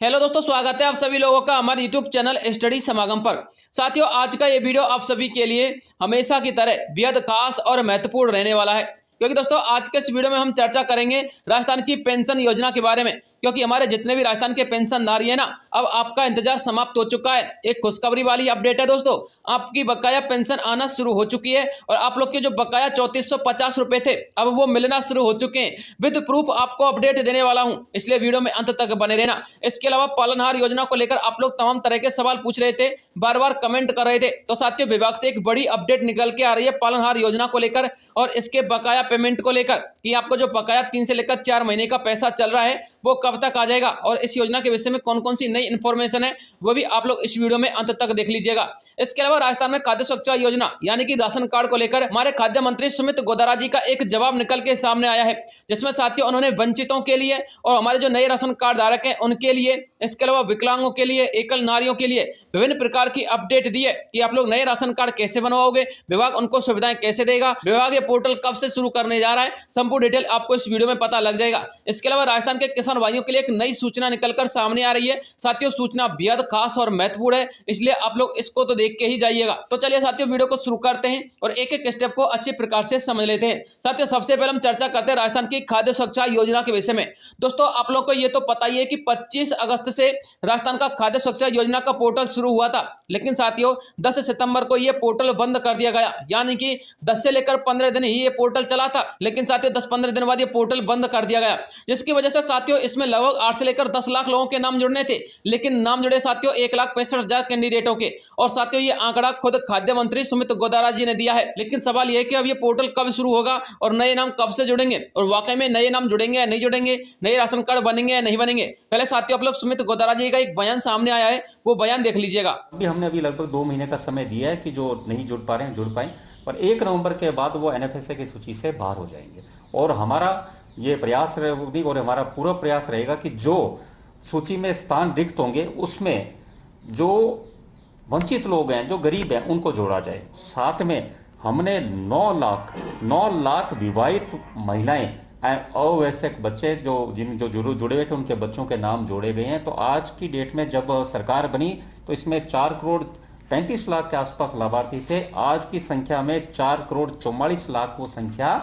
Hello दोस्तों, स्वागत है आप सभी लोगों का हमारे यूट्यूब चैनल स्टडी समागम पर। साथियों, आज का ये वीडियो आप सभी के लिए हमेशा की तरह बेहद खास और महत्वपूर्ण रहने वाला है, क्योंकि दोस्तों आज के इस वीडियो में हम चर्चा करेंगे राजस्थान की पेंशन योजना के बारे में। क्योंकि हमारे जितने भी राजस्थान के पेंशनधारी है ना, अब आपका इंतजार समाप्त हो चुका है। एक खुशखबरी वाली अपडेट है दोस्तों, आपकी बकाया पेंशन आना शुरू हो चुकी है और आप लोग के जो बकाया 3450 रुपए थे, अब वो मिलना शुरू हो चुके हैं। विद प्रूफ आपको अपडेट देने वाला हूं, इसलिए वीडियो में अंत तक बने रहना। इसके अलावा पालनहार योजना को लेकर आप लोग तमाम तरह के सवाल पूछ रहे थे, बार बार कमेंट कर रहे थे, तो साथियों विभाग से एक बड़ी अपडेट निकल के आ रही है पालनहार योजना को लेकर और इसके बकाया पेमेंट को लेकर कि आपको जो बकाया 3 से लेकर 4 महीने का पैसा चल रहा है वो कब तक आ जाएगा और इस योजना के विषय में कौन कौन सी नई इन्फॉर्मेशन है वो भी आप लोग इस वीडियो में अंत तक देख लीजिएगा। इसके अलावा राजस्थान में खाद्य सुरक्षा योजना यानी कि राशन कार्ड को लेकर हमारे खाद्य मंत्री सुमित गोदारा जी का एक जवाब निकल के सामने आया है, जिसमें साथियों उन्होंने वंचितों के लिए और हमारे जो नए राशन कार्ड धारक हैं उनके लिए, इसके अलावा विकलांगों के लिए, एकल नारियों के लिए विभिन्न प्रकार की अपडेट दी है कि आप लोग नए राशन कार्ड कैसे बनवाओगे, विभाग उनको सुविधाएं कैसे देगा, विभाग ये पोर्टल कब से शुरू करने जा रहा है, संपूर्ण डिटेल आपको इस वीडियो में पता लग जाएगा। इसके अलावा राजस्थान के किसान भाइयों के लिए एक नई सूचना निकलकर सामने आ रही है। साथियों सूचना बेहद खास और महत्वपूर्ण है, इसलिए आप लोग इसको तो देख के ही जाइएगा। तो चलिए साथियों वीडियो को शुरू करते हैं और एक एक स्टेप को अच्छे प्रकार से समझ लेते हैं। साथियों सबसे पहले हम चर्चा करते हैं राजस्थान की खाद्य सुरक्षा योजना के विषय में। दोस्तों आप लोग को ये तो पता ही है कि 25 अगस्त से राजस्थान का खाद्य सुरक्षा योजना का पोर्टल शुरू हुआ था, लेकिन साथियों 10 सितंबर को ये पोर्टल बंद कर दिया गया, यानी कि 10 से लेकर 15 दिन ही ये पोर्टल चला था, लेकिन साथियों 10-15 दिन बाद ये पोर्टल बंद कर दिया गया, जिसकी वजह से साथियों इसमें लगभग 8 से लेकर 10 लाख लोगों के नाम जुड़ने थे, लेकिन नाम जुड़े साथियों 1,65,000 कैंडिडेटों के। और साथियों ये आंकड़ा खुद खाद्य मंत्री सुमित गोदारा जी ने दिया है। लेकिन सवाल यह है कि अब ये पोर्टल कब शुरू होगा और नए नाम कब से जुड़ेंगे और वाकई में नए नाम जुड़ेंगे या नहीं जुड़ेंगे, नए राशन कार्ड बनेंगे या नहीं बनेंगे। पहले साथियों आप लोग सुमित गोदारा जी का एक बयान सामने आया है, वो बयान देख लीजिएगा। हमने लगभग 2 महीने का समय दिया है कि जो नहीं जुड़ पा रहे हैं जुड़ पाए, पर 1 नवंबर के बाद वो एनएफएसए की सूची से बाहर हो जाएंगे। और हमारा ये प्रयास रहेगा और हमारा पूरा प्रयास रहेगा कि जो सूची में स्थान रिक्त होंगे उसमें जो वंचित लोग हैं, जो गरीब हैं, उनको जोड़ा जाए। साथ में हमने 9 लाख विवाहित महिलाएं, अवयस्क बच्चे जो जुड़े हुए थे, उनके बच्चों के नाम जोड़े गए हैं। तो आज की डेट में जब सरकार बनी तो इसमें 4 करोड़ 35 लाख के आसपास लाभार्थी थे। आज की संख्या में 4 करोड़ 44 लाख वो संख्या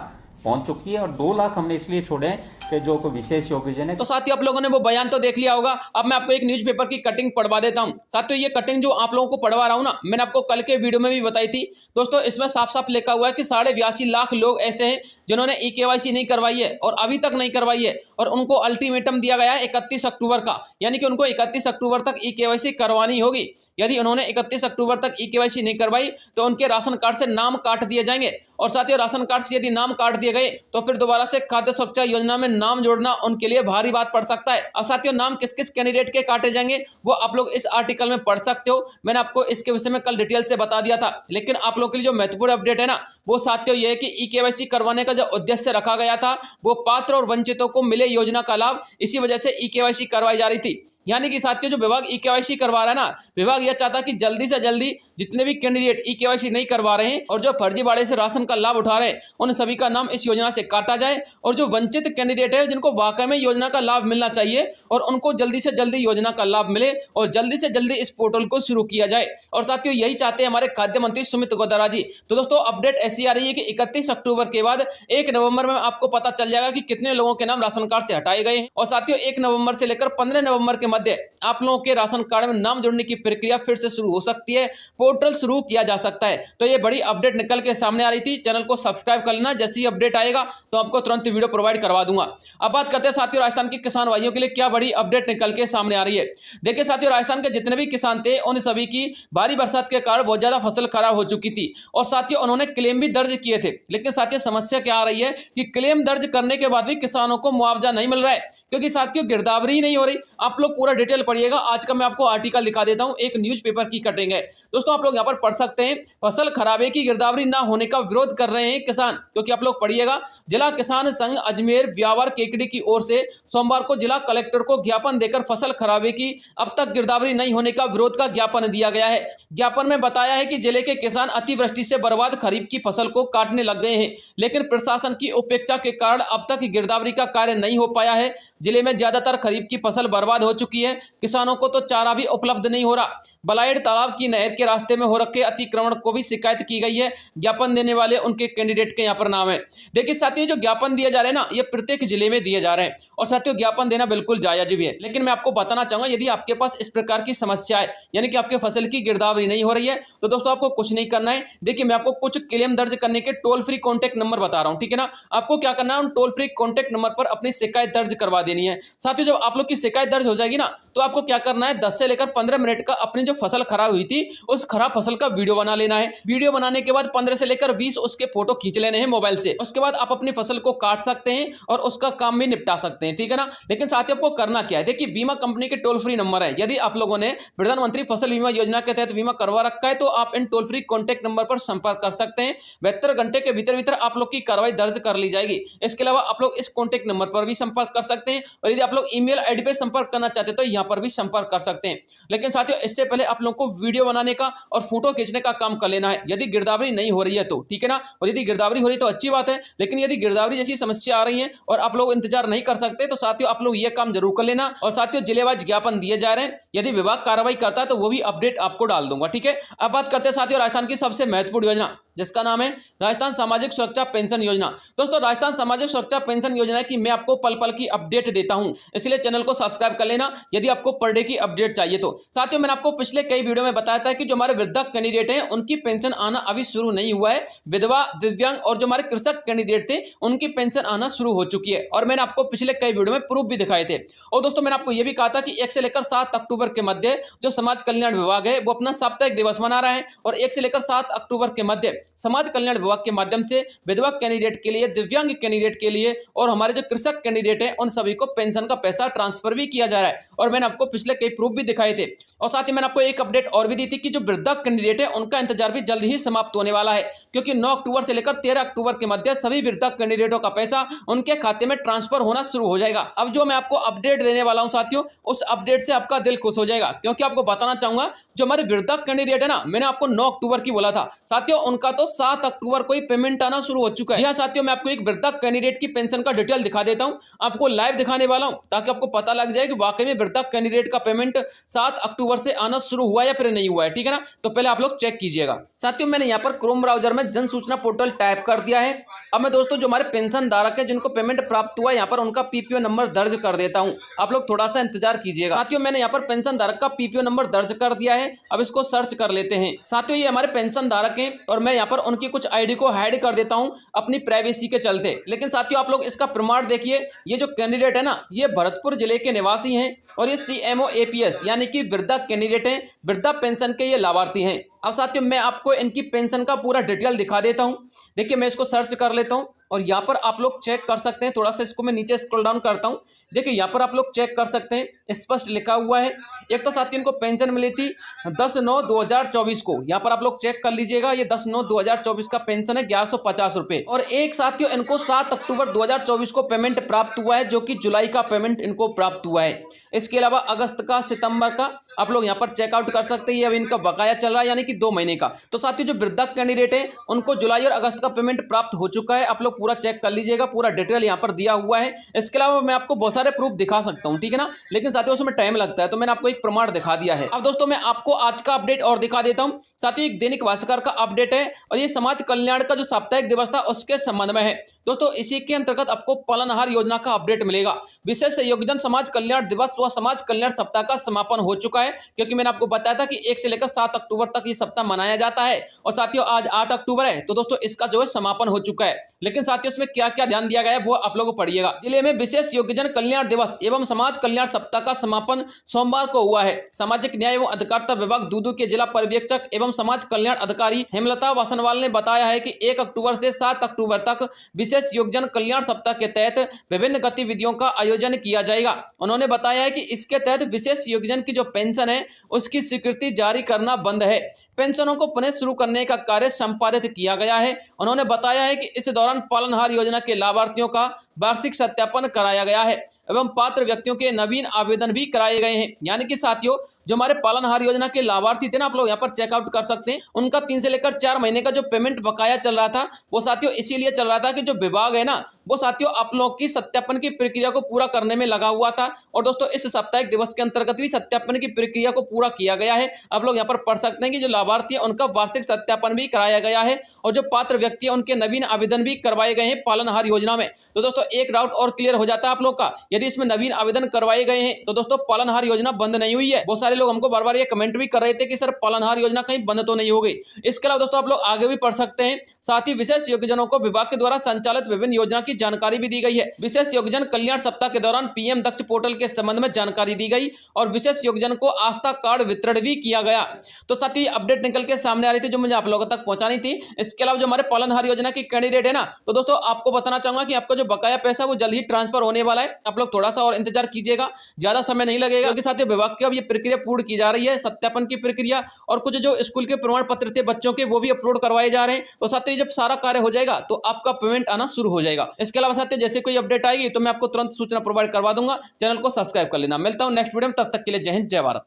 पहुंच चुकी है और 2 लाख हमने इसलिए छोड़े कि जो कोई विशेष योग्यजन है। तो साथियों आप लोगों ने वो बयान तो देख लिया होगा। अब मैं आपको एक न्यूज़पेपर की कटिंग पढ़वा देता हूं। साथियों ये कटिंग जो आप लोगों को पढ़वा रहा हूं ना, मैंने आपको कल के वीडियो में भी बताई थी। दोस्तों इसमें साफ साफ लिखा हुआ है कि 82.5 लाख लोग ऐसे हैं जिन्होंने ई-केवाईसी नहीं करवाई है और अभी तक नहीं करवाई है, और उनको अल्टीमेटम दिया गया है 31 अक्टूबर का, यानी कि उनको 31 अक्टूबर तक ई-केवाईसी करवानी होगी। यदि उन्होंने 31 अक्टूबर तक ई-केवाईसी नहीं करवाई तो उनके राशन कार्ड से नाम काट दिए जाएंगे। और साथियों राशन कार्ड से यदि नाम काट दिए गए तो फिर दोबारा से खाद्य सुरक्षा योजना में नाम जोड़ना उनके लिए भारी बात पड़ सकता है। अब साथियों नाम किस किस कैंडिडेट के काटे जाएंगे वो आप लोग इस आर्टिकल में पढ़ सकते हो। मैंने आपको इसके विषय में कल डिटेल से बता दिया था, लेकिन आप लोग के लिए जो महत्वपूर्ण अपडेट है ना, वो साथियों ये है कि ई-केवाईसी करवाने का जो उद्देश्य रखा गया था वो पात्र और वंचितों को मिले योजना का लाभ, इसी वजह से ई-केवाईसी करवाई जा रही थी। यानी कि साथियों जो विभाग ई-केवाईसी करवा रहा है ना, विभाग यह चाहता कि जल्दी से जल्दी जितने भी कैंडिडेट ई-केवाईसी नहीं करवा रहे हैं और जो फर्जीवाड़े से राशन का लाभ उठा रहे हैं उन सभी का नाम इस योजना से काटा जाए, और जो वंचित कैंडिडेट है जिनको वाकई में योजना का लाभ मिलना चाहिए और उनको जल्दी से जल्दी योजना का लाभ मिले और जल्दी से जल्दी इस पोर्टल को शुरू किया जाए। और साथियों यही चाहते हैं हमारे खाद्य मंत्री सुमित गोदारा जी। तो दोस्तों अपडेट ऐसी आ रही है कि 31 अक्टूबर के बाद 1 नवंबर में आपको पता चल जाएगा कि कितने लोगों के नाम राशन कार्ड से हटाए गए हैं। और साथियों 1 नवंबर से लेकर 15 नवंबर के मध्य आप लोगों के राशन कार्ड में नाम जोड़ने की प्रक्रिया फिर से शुरू हो सकती है, पोर्टल शुरू किया जा सकता है। तो ये बड़ी अपडेट निकल के सामने आ रही थी। चैनल को सब्सक्राइब कर लेना, जैसे ही अपडेट आएगा तो आपको तुरंत वीडियो प्रोवाइड करवा दूंगा। अब बात करते हैं साथियों राजस्थान के किसान भाइयों के लिए क्या बड़ी अपडेट निकल के सामने आ रही है। देखिए साथियों राजस्थान के जितने भी किसान थे उन सभी की भारी बरसात के कारण बहुत ज्यादा फसल खराब हो चुकी थी और साथियों उन्होंने क्लेम भी दर्ज किए थे। लेकिन साथियों समस्या क्या आ रही है कि क्लेम दर्ज करने के बाद भी किसानों को मुआवजा नहीं मिल रहा है, क्योंकि साथियों गिरदावरी ही नहीं हो रही। आप लोग पूरा डिटेल पढ़िएगा। आज का मैं आपको आर्टिकल दिखा देता हूं, एक न्यूज़पेपर की कटिंग है। दोस्तों आप लोग यहाँ पर पढ़ सकते हैं, फसल खराबे की गिरदावरी ना होने का विरोध कर रहे हैं किसान, क्योंकि आप लोग पढ़िएगा, जिला किसान संघ अजमेर व्यावर केकड़ी की ओर से सोमवार को जिला कलेक्टर को ज्ञापन देकर फसल खराबे की अब तक गिरदावरी नहीं होने का विरोध का ज्ञापन दिया गया है। ज्ञापन में बताया है कि जिले के किसान अतिवृष्टि से बर्बाद खरीफ की फसल को काटने लग गए हैं, लेकिन प्रशासन की उपेक्षा के कारण अब तक गिरदावरी का कार्य नहीं हो पाया है। जिले में ज्यादातर खरीफ की फसल बर्बाद हो चुकी है, किसानों को तो चारा भी उपलब्ध नहीं हो रहा। बलायड़ तालाब की नहर के रास्ते में हो रखे अतिक्रमण को भी शिकायत की गई है। ज्ञापन देने वाले उनके कैंडिडेट के यहाँ पर नाम है। देखिए साथियों, जो ज्ञापन दिए जा रहे हैं ना, ये प्रत्येक जिले में दिए जा रहे हैं और साथियों ज्ञापन देना बिल्कुल जायज भी है। लेकिन मैं आपको बताना चाहूंगा, यदि आपके पास इस प्रकार की समस्या है, यानी कि आपके फसल की गिरदावरी नहीं हो रही है, तो दोस्तों आपको कुछ नहीं करना है। देखिए मैं आपको कुछ क्लेम दर्ज करने के टोल फ्री कॉन्टैक्ट नंबर बता रहा हूं, ठीक है ना। आपको क्या करना है, उन टोल फ्री कॉन्टैक्ट नंबर पर अपनी शिकायत दर्ज करवा देनी है। साथियों जब आप लोग की शिकायत दर्ज हो जाएगी ना, तो आपको क्या करना है, 10 से लेकर 15 मिनट का अपनी जो फसल खराब हुई थी उस खराब फसल का वीडियो बना लेना है। वीडियो बनाने के बाद 15 से लेकर 20 उसके फोटो खींच लेने हैं मोबाइल से। उसके बाद आप अपनी फसल को काट सकते हैं और उसका काम भी निपटा सकते हैं, ठीक है ना। लेकिन साथ ही आपको करना क्या है, देखिए बीमा कंपनी के टोल फ्री नंबर है। यदि आप लोगों ने प्रधानमंत्री फसल बीमा योजना के तहत बीमा करवा रखा है, तो आप इन टोल फ्री कॉन्टैक्ट नंबर पर संपर्क कर सकते हैं। 72 घंटे के भीतर आप लोग की कार्रवाई दर्ज कर ली जाएगी। इसके अलावा आप लोग इस कॉन्टैक्ट नंबर पर भी संपर्क कर सकते हैं और यदि आप लोग ईमेल आईडी पे संपर्क करना चाहते हैं तो यहाँ पर भी संपर्क कर सकते हैं। लेकिन साथियों इससे पहले आप लोगों को वीडियो बनाने का और फोटो खींचने का काम कर लेना है, यदि गिरदावरी नहीं हो रही है तो, ठीक है ना। और यदि गिरदावरी हो रही है तो अच्छी बात है, लेकिन यदि गिरदावरी जैसी समस्या आ रही है और आप लोग इंतजार नहीं कर सकते, तो साथियों आप लोग ये काम जरूर कर लेना। और साथियों जिलेवार ज्ञापन दिए जा रहे हैं, यदि विभाग कार्रवाई करता है तो वो भी अपडेट आपको डाल दूंगा, ठीक है। अब बात करते हैं साथियों राजस्थान की सबसे महत्वपूर्ण योजना, जिसका नाम है राजस्थान सामाजिक सुरक्षा पेंशन योजना। दोस्तों राजस्थान सामाजिक सुरक्षा पेंशन योजना की मैं आपको पल पल की अपडेट देता हूं, इसलिए चैनल को सब्सक्राइब कर लेना यदि आपको पर डे की अपडेट चाहिए तो। साथियों मैंने आपको पिछले कई वीडियो में बताया था कि जो हमारे वृद्धा कैंडिडेट हैं उनकी पेंशन आना अभी शुरू नहीं हुआ है। विधवा, दिव्यांग और जो हमारे कृषक कैंडिडेट थे उनकी पेंशन आना शुरू हो चुकी है और मैंने आपको पिछले कई वीडियो में प्रूफ भी दिखाए थे। और दोस्तों मैंने आपको यह भी कहा था कि 1 से लेकर 7 अक्टूबर के मध्य जो समाज कल्याण विभाग है वो अपना साप्ताहिक दिवस मना रहा है और 1 से लेकर 7 अक्टूबर के मध्य समाज कल्याण विभाग के माध्यम से विधवा कैंडिडेट के लिए, दिव्यांग कैंडिडेट के लिए और हमारे जो कृषक कैंडिडेट हैं उन सभी को पेंशन का पैसा ट्रांसफर भी किया जा रहा है और मैंने आपको पिछले कई प्रूफ भी दिखाए थे। और साथ ही मैंने आपको एक अपडेट और भी दी थी कि जो वृद्धा कैंडिडेट है उनका इंतजार भी जल्द ही समाप्त होने वाला है, क्योंकि 9 अक्टूबर से लेकर 13 अक्टूबर के मध्य सभी वृद्धा कैंडिडेटों का पैसा उनके खाते में ट्रांसफर होना शुरू हो जाएगा। अब जो मैं आपको अपडेट देने वाला हूं साथियों, उस अपडेट से आपका दिल खुश हो जाएगा, क्योंकि आपको बताना चाहूंगा जो हमारे वृद्धा कैंडिडेट है ना, मैंने आपको 9 अक्टूबर की बोला था साथियों, उनका तो 7 अक्टूबर को ही पेमेंट आना शुरू हो चुका है। जी हाँ साथियों, मैं आपको एक वृद्धा कैंडिडेट की पेंशन का डिटेल दिखा देता हूं, आपको लाइव दिखाने वाला हूं ताकि आपको पता लग जाए कि वाकई में वृद्धा कैंडिडेट का पेमेंट 7 अक्टूबर से आना शुरू हुआ या फिर नहीं हुआ है, ठीक है ना। तो पहले आप लोग चेक कीजिएगा। साथियों मैंने यहाँ पर क्रोम ब्राउजर में जन सूचना पोर्टल टाइप कर दिया है। अब मैं दोस्तों जो हमारे पेंशन धारक है जिनको पेमेंट प्राप्त हुआ है यहाँ पर उनका पीपीओ नंबर दर्ज कर देता हूँ, आप लोग थोड़ा सा इंतजार कीजिएगा। साथियों मैंने यहाँ पर पेंशन धारक का पीपीओ नंबर दर्ज कर दिया है, अब इसको सर्च कर लेते हैं। साथियों ये हमारे पेंशन धारक हैं और मैं यहाँ पर उनकी कुछ आईडी को हाइड कर देता हूँ अपनी प्राइवेसी के चलते। लेकिन साथियों आप लोग इसका प्रमाण देखिए, ये जो कैंडिडेट है ना ये भरतपुर जिले के निवासी हैं और ये CMO APS यानी कि वृद्धा कैंडिडेट हैं, वृद्धा पेंशन के ये लाभार्थी हैं। अब साथियों मैं आपको इनकी पेंशन का पूरा डिटेल दिखा देता हूं। देखिए मैं इसको सर्च कर लेता हूं और यहाँ पर आप लोग चेक कर सकते हैं, थोड़ा सा इसको मैं नीचे स्क्रॉल डाउन करता हूं। देखिए यहाँ पर आप लोग चेक कर सकते हैं, स्पष्ट लिखा हुआ है। एक तो साथियों इनको पेंशन मिली थी 10/9/2024 को, यहाँ पर आप लोग चेक कर लीजिएगा, ये 10/9/2024 का पेंशन है 1150 रुपये। और एक साथियों इनको 7 अक्टूबर 2024 को पेमेंट प्राप्त हुआ है, जो कि जुलाई का पेमेंट इनको प्राप्त हुआ है। इसके अलावा अगस्त का, सितंबर का आप लोग यहाँ पर चेकआउट कर सकते हैं, ये अभी इनका बकाया चल रहा है यानी कि 2 महीने का। तो साथियों जो वृद्धा कैंडिडेट है उनको जुलाई और अगस्त का पेमेंट प्राप्त हो चुका है, आप लोग पूरा चेक कर लीजिएगा, पूरा डिटेल यहाँ पर दिया हुआ है। इसके अलावा मैं आपको बहुत सारे प्रूफ दिखा सकता हूँ, ठीक है ना, लेकिन साथियों उसमें टाइम लगता है, तो मैंने आपको एक प्रमाण दिखा दिया है। अब दोस्तों मैं आपको आज का अपडेट और दिखा देता हूँ। साथियों एक दैनिक भास्कर का अपडेट है और ये समाज कल्याण का जो साप्ताहिक दिवस था उसके संबंध में है। दोस्तों इसी के अंतर्गत आपको पालनहार योजना का अपडेट मिलेगा। विशेष योगदान समाज कल्याण दिवस व समाज कल्याण सप्ताह का समापन हो चुका है, क्योंकि मैंने आपको बताया था कि 1 से लेकर 7 अक्टूबर तक ये सप्ताह मनाया जाता है और साथियों आज 8 अक्टूबर है, तो दोस्तों इसका जो है समापन हो चुका है। लेकिन साथियों इसमें क्या क्या ध्यान दिया गया है वो आप लोग पढ़िएगा। जिले में विशेष योग्यजन कल्याण दिवस एवं समाज कल्याण सप्ताह का समापन सोमवार को हुआ है। सामाजिक न्याय एवं अधिकारिता विभाग दूदू के जिला पर्यवेक्षक एवं समाज कल्याण अधिकारी हेमलता वासनवाल ने बताया है कि 1 अक्टूबर से 7 अक्टूबर तक विशेष विशेष योगजन कल्याण सप्ताह के तहत विभिन्न गतिविधियों का आयोजन किया जाएगा। उन्होंने बताया है कि इसके तहत विशेष योगजन की जो पेंशन है उसकी स्वीकृति जारी करना बंद है। पेंशनों को पुनः शुरू करने का कार्य संपादित किया गया है। उन्होंने बताया है कि इस दौरान पालनहार योजना के लाभार्थियों का वार्षिक सत्यापन कराया गया है एवं पात्र व्यक्तियों के नवीन आवेदन भी कराए गए हैं। यानी कि साथियों, जो हमारे पालनहार योजना के लाभार्थी थे ना, आप लोग यहाँ पर चेकआउट कर सकते हैं, उनका 3 से लेकर 4 महीने का जो पेमेंट बकाया चल रहा था वो साथियों इसीलिए चल रहा था कि जो विभाग है ना वो साथियों आप लोग की सत्यापन की प्रक्रिया को पूरा करने में लगा हुआ था। और दोस्तों इस साप्ताहिक दिवस के अंतर्गत भी सत्यापन की प्रक्रिया को पूरा किया गया है। आप लोग यहाँ पर पढ़ सकते हैं कि जो लाभार्थी है उनका वार्षिक सत्यापन भी कराया गया है और जो पात्र व्यक्ति है उनके नवीन आवेदन भी करवाए गए हैं पालनहार योजना में। तो दोस्तों एक डाउट और क्लियर हो जाता है आप लोग का, यदि इसमें नवीन आवेदन करवाए गए हैं तो दोस्तों पालनहार योजना बंद नहीं हुई है। बहुत सारे लोग हमको बार बार ये कमेंट भी कर रहे थे कि सर पालनहार योजना कहीं बंद तो नहीं हो गई। इसके अलावा दोस्तों आप लोग आगे भी पढ़ सकते हैं। साथ ही विशेष योग्यजनों को विभाग के द्वारा संचालित विभिन्न योजना की जानकारी भी दी गई है। विशेष योग्यजन कल्याण सप्ताह के दौरान पीएम दक्ष पोर्टल के संबंध में जानकारी दी गई और विशेष योग्यजन को आस्था कार्ड वितरण भी किया गया। तो साथ ही अपडेट निकल के सामने आ रही थी जो मुझे आप लोगों तक पहुंचानी थी। इसके अलावा जो हमारे पालनहार योजना की कैंडिडेट है ना, तो दोस्तों आपको बताना चाहूंगा कि आपका जो बकाया पैसा वो जल्द ही ट्रांसफर होने वाला है। आप लोग थोड़ा सा और इंतजार कीजिएगा, ज्यादा समय नहीं लगेगा, क्योंकि साथियों विभाग की अब ये प्रक्रिया पूर्ण की जा रही है, सत्यापन की प्रक्रिया, और कुछ जो स्कूल के प्रमाण पत्र थे बच्चों के वो भी अपलोड करवाए जा रहे हैं। तो साथियों जब सारा कार्य हो जाएगा तो आपका पेमेंट आना शुरू हो जाएगा। इसके अलावा साथियों जैसे कोई अपडेट आएगी तो मैं आपको तुरंत सूचना प्रोवाइड करवा दूंगा। चैनल को सब्सक्राइब कर लेना। मिलता हूं नेक्स्ट वीडियो में, तब तक के लिए जय हिंद जय भारत।